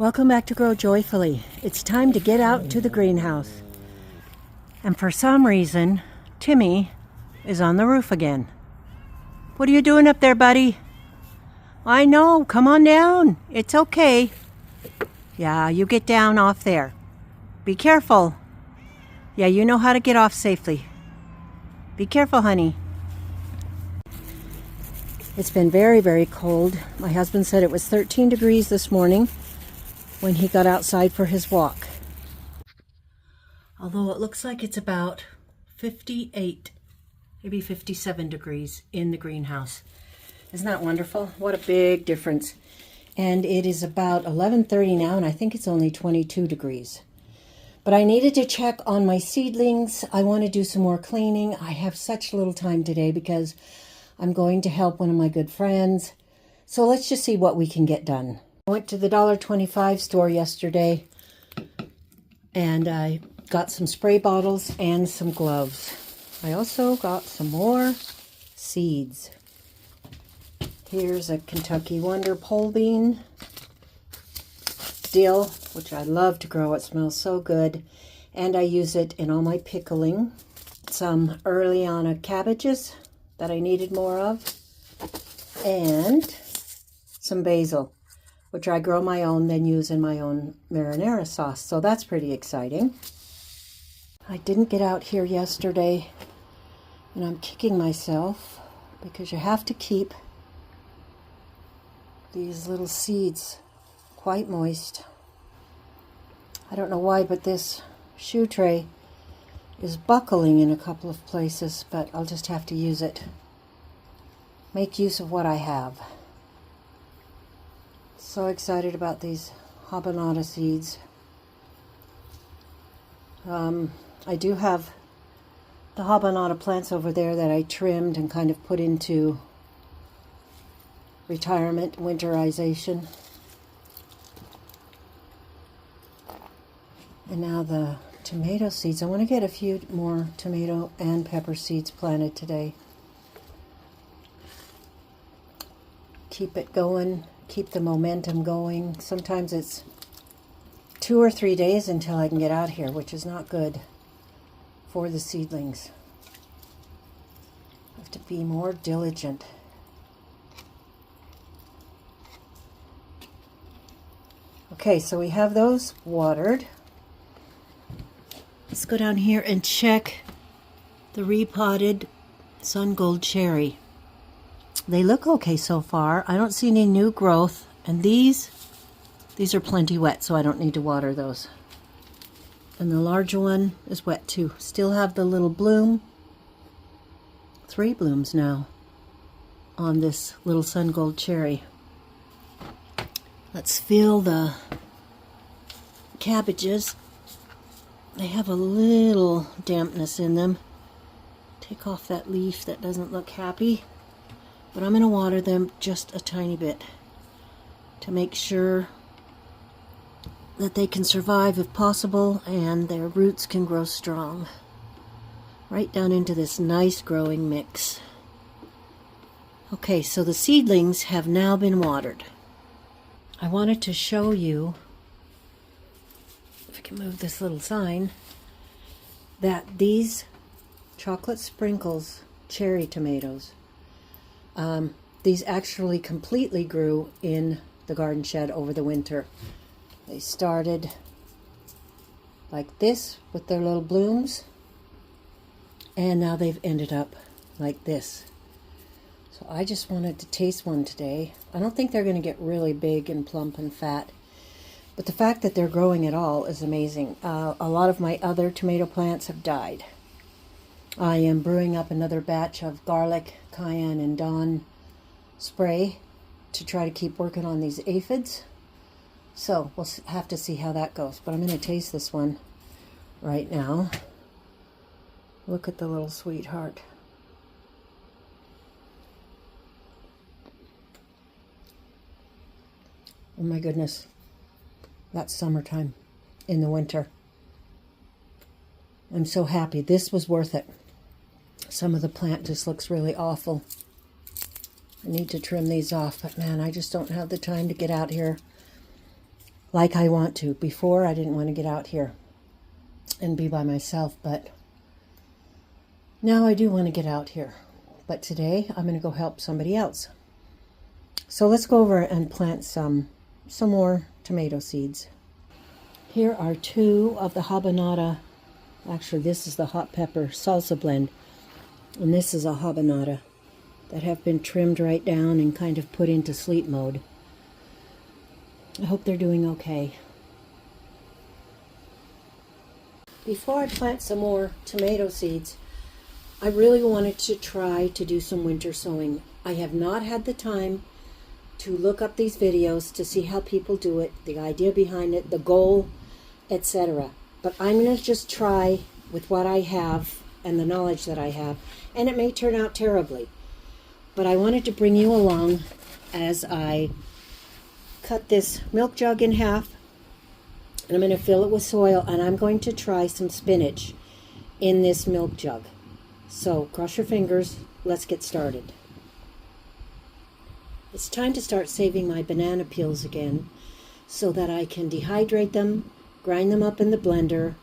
Welcome back to Grow Joyfully. It's time to get out to the greenhouse. And for some reason, Timmy is on the roof again. What are you doing up there, buddy? I know, come on down. It's okay. Yeah, you get down off there. Be careful. Yeah, you know how to get off safely. Be careful, honey. It's been very, very cold. My husband said it was 13 degrees this morning when he got outside for his walk. Although it looks like it's about 58, maybe 57 degrees in the greenhouse. Isn't that wonderful? What a big difference. And it is about 11:30 now, and I think it's only 22 degrees. But I needed to check on my seedlings. I want to do some more cleaning. I have such little time today because I'm going to help one of my good friends. So let's just see what we can get done. I went to the $1.25 store yesterday and I got some spray bottles and some gloves. I also got some more seeds. Here's a Kentucky Wonder pole bean, dill, which I love to grow. It smells so good, and I use it in all my pickling. Some early-on cabbages that I needed more of, and some basil, which I grow my own, then use in my own marinara sauce. So that's pretty exciting. I didn't get out here yesterday, and I'm kicking myself because you have to keep these little seeds quite moist. I don't know why, but this shoe tray is buckling in a couple of places, but I'll just have to use it. Make use of what I have. So excited about these habanada seeds. I do have the habanada plants over there that I trimmed and kind of put into retirement, winterization. And now the tomato seeds. I want to get a few more tomato and pepper seeds planted today. Keep it going. Keep the momentum going. Sometimes it's 2 or 3 days until I can get out here, which is not good for the seedlings. I have to be more diligent. Okay, so we have those watered. Let's go down here and check the repotted sun gold cherry. They look okay so far. I don't see any new growth, and these are plenty wet, so I don't need to water those. And the larger one is wet too. Still have the little bloom. 3 blooms now on this little sun gold cherry. Let's feel the cabbages. They have a little dampness in them. Take off that leaf that doesn't look happy. But I'm going to water them just a tiny bit to make sure that they can survive if possible and their roots can grow strong. Right down into this nice growing mix. Okay, so the seedlings have now been watered. I wanted to show you, if I can move this little sign, that these chocolate sprinkles cherry tomatoes, these actually completely grew in the garden shed over the winter. They started like this with their little blooms, and now they've ended up like this. So I just wanted to taste one today. I don't think they're going to get really big and plump and fat, but the fact that they're growing at all is amazing. A lot of my other tomato plants have died. I am brewing up another batch of garlic, cayenne, and Dawn spray to try to keep working on these aphids. So we'll have to see how that goes. But I'm going to taste this one right now. Look at the little sweetheart. Oh my goodness. That's summertime in the winter. I'm so happy. This was worth it. Some of the plant just looks really awful. I need to trim these off, but man, I just don't have the time to get out here like I want to. Before, I didn't want to get out here and be by myself, but now I do want to get out here. But today, I'm going to go help somebody else. So let's go over and plant some more tomato seeds. Here are 2 of the habanada. Actually, this is the hot pepper salsa blend. And this is a habanada that have been trimmed right down and kind of put into sleep mode. I hope they're doing okay. Before I plant some more tomato seeds, I really wanted to try to do some winter sowing. I have not had the time to look up these videos to see how people do it, the idea behind it, the goal, etc. But I'm going to just try with what I have and the knowledge that I have, and it may turn out terribly. But I wanted to bring you along as I cut this milk jug in half, and I'm going to fill it with soil, and I'm going to try some spinach in this milk jug. So cross your fingers, let's get started. It's time to start saving my banana peels again so that I can dehydrate them, grind them up in the blender,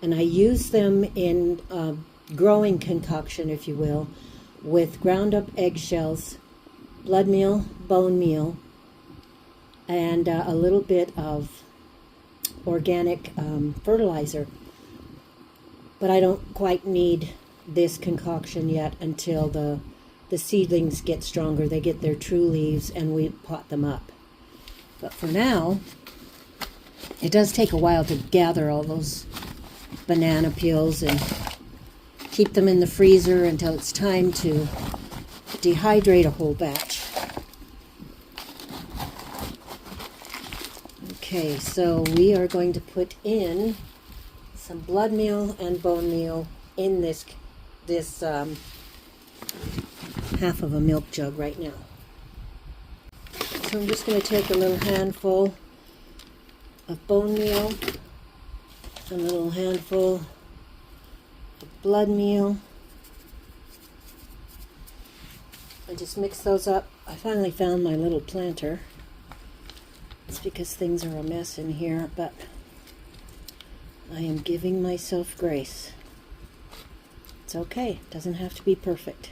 and I use them in growing concoction, if you will, with ground up eggshells, blood meal, bone meal, and a little bit of organic fertilizer. But I don't quite need this concoction yet until the seedlings get stronger. They get their true leaves and we pot them up. But for now, it does take a while to gather all those banana peels and keep them in the freezer until it's time to dehydrate a whole batch. Okay, so we are going to put in some blood meal and bone meal in this half of a milk jug right now. So I'm just going to take a little handful of bone meal, a little handful of blood meal, and just mix those up. I finally found my little planter. It's because things are a mess in here, but I am giving myself grace. It's okay. It doesn't have to be perfect.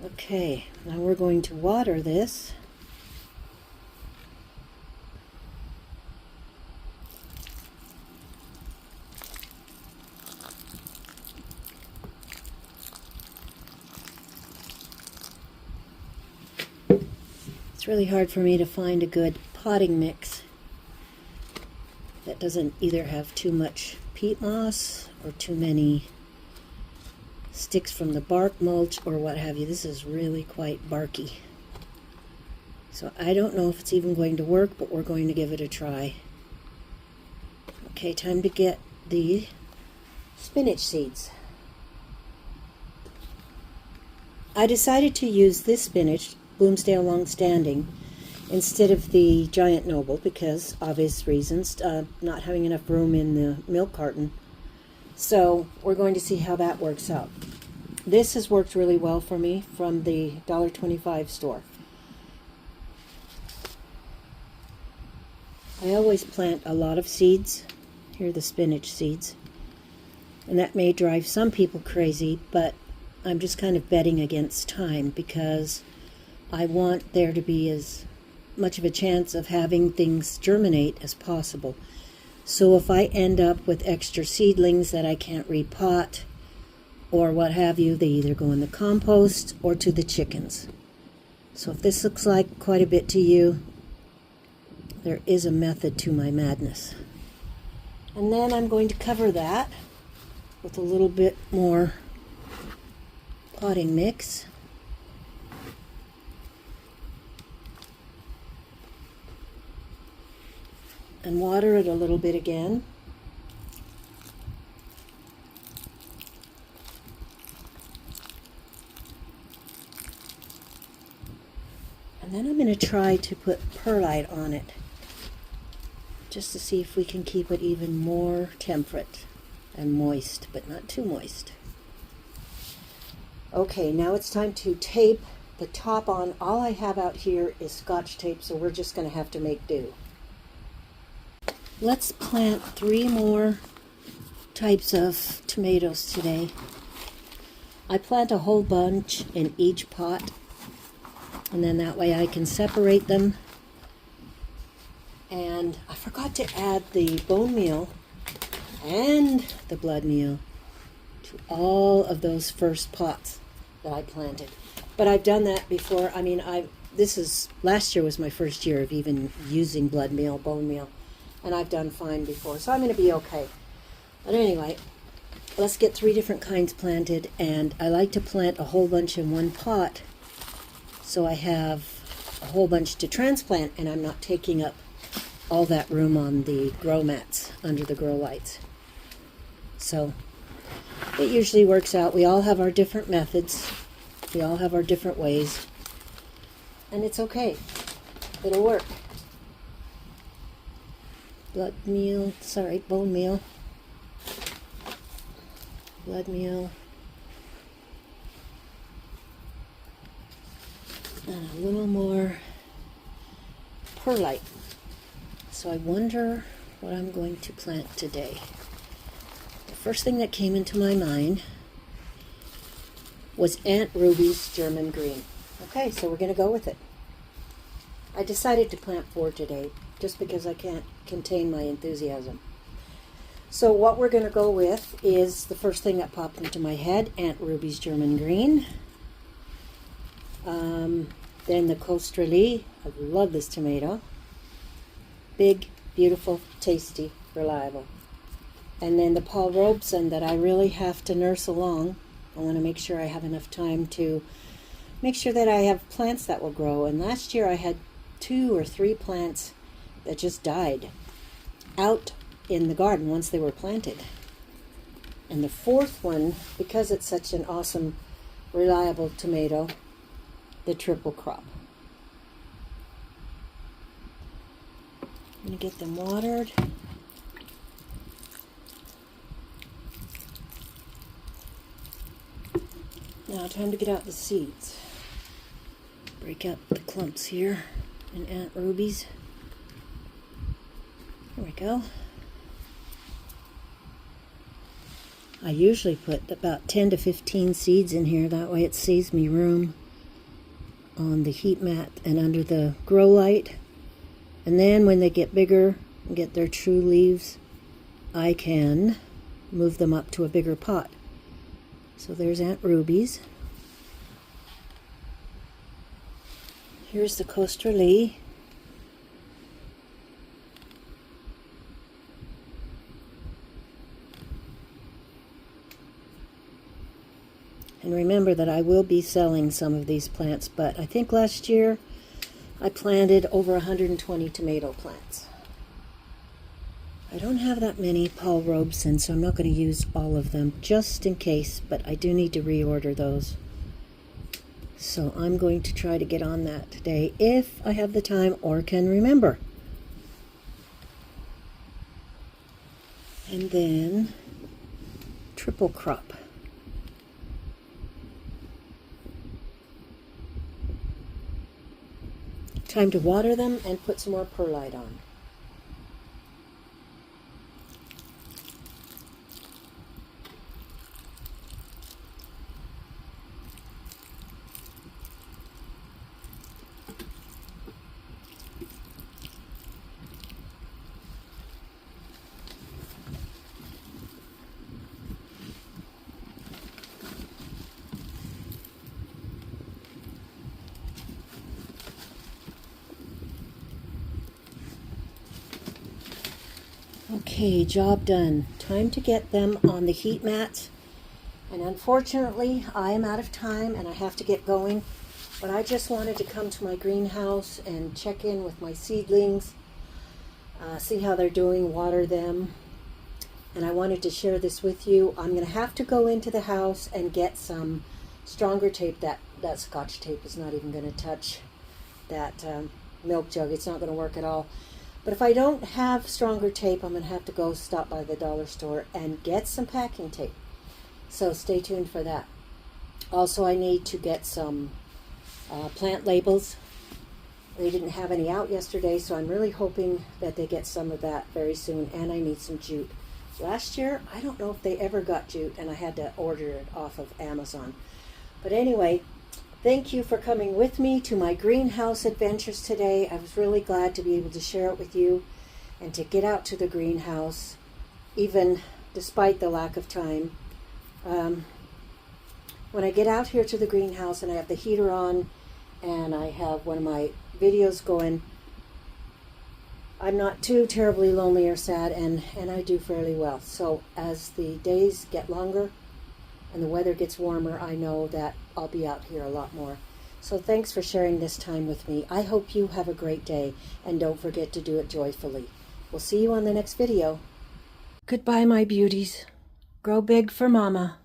Okay, now we're going to water this. It's really hard for me to find a good potting mix that doesn't either have too much peat moss or too many sticks from the bark mulch or what have you. This is really quite barky. So I don't know if it's even going to work, but we're going to give it a try. Okay, time to get the spinach seeds. I decided to use this spinach, Bloomsdale Longstanding, instead of the Giant Noble because obvious reasons, not having enough room in the milk carton. So we're going to see how that works out. This has worked really well for me from the $1.25 store. I always plant a lot of seeds. Here are the spinach seeds. And that may drive some people crazy, but I'm just kind of betting against time because I want there to be as much of a chance of having things germinate as possible. So if I end up with extra seedlings that I can't repot or what have you, they either go in the compost or to the chickens. So if this looks like quite a bit to you, there is a method to my madness. And then I'm going to cover that with a little bit more potting mix. And water it a little bit again. And then I'm going to try to put perlite on it, just to see if we can keep it even more temperate and moist, but not too moist. Okay, now it's time to tape the top on. All I have out here is Scotch tape, so we're just going to have to make do. Let's plant 3 more types of tomatoes today. I plant a whole bunch in each pot, and then that way I can separate them. And I forgot to add the bone meal and the blood meal to all of those first pots that I planted. But I've done that before. I mean, last year was my first year of even using blood meal, bone meal, and I've done fine before, so I'm going to be okay. But anyway, let's get 3 different kinds planted, and I like to plant a whole bunch in one pot so I have a whole bunch to transplant, and I'm not taking up all that room on the grow mats under the grow lights. So it usually works out. We all have our different methods. We all have our different ways. And it's okay. It'll work. Bone meal. Blood meal. And a little more perlite. So I wonder what I'm going to plant today. The first thing that came into my mind was Aunt Ruby's German green. Okay, so we're going to go with it. I decided to plant 4 today just because I can't contain my enthusiasm. So what we're going to go with is the first thing that popped into my head, Aunt Ruby's German green. Then the Costralie. I love this tomato. Big, beautiful, tasty, reliable. And then the Paul Robeson that I really have to nurse along. I want to make sure I have enough time to make sure that I have plants that will grow. And last year I had 2 or 3 plants that just died out in the garden once they were planted. And the 4th one, because it's such an awesome, reliable tomato, the triple crop. I'm going to get them watered. Now time to get out the seeds. Break up the clumps here in Aunt Ruby's. There we go. I usually put about 10 to 15 seeds in here. That way it saves me room on the heat mat and under the grow light. And then when they get bigger and get their true leaves, I can move them up to a bigger pot. So there's Aunt Ruby's. Here's the Costralie. And remember that I will be selling some of these plants, but I think last year I planted over 120 tomato plants. I don't have that many Paul Robeson, so I'm not going to use all of them just in case, but I do need to reorder those. So I'm going to try to get on that today if I have the time or can remember. And then triple crop. Time to water them and put some more perlite on. Okay, job done. Time to get them on the heat mat. And unfortunately, I am out of time and I have to get going. But I just wanted to come to my greenhouse and check in with my seedlings, see how they're doing, water them. And I wanted to share this with you. I'm going to have to go into the house and get some stronger tape. That Scotch tape is not even going to touch that milk jug. It's not going to work at all. But if I don't have stronger tape, I'm going to have to go stop by the dollar store and get some packing tape. So stay tuned for that. Also, I need to get some plant labels. They didn't have any out yesterday, so I'm really hoping that they get some of that very soon, and I need some jute. Last year, I don't know if they ever got jute, and I had to order it off of Amazon. But anyway, thank you for coming with me to my greenhouse adventures today. I was really glad to be able to share it with you and to get out to the greenhouse, even despite the lack of time. When I get out here to the greenhouse and I have the heater on and I have one of my videos going, I'm not too terribly lonely or sad, and I do fairly well. So as the days get longer and the weather gets warmer, I know that I'll be out here a lot more. So thanks for sharing this time with me. I hope you have a great day, and don't forget to do it joyfully. We'll see you on the next video. Goodbye, my beauties. Grow big for Mama.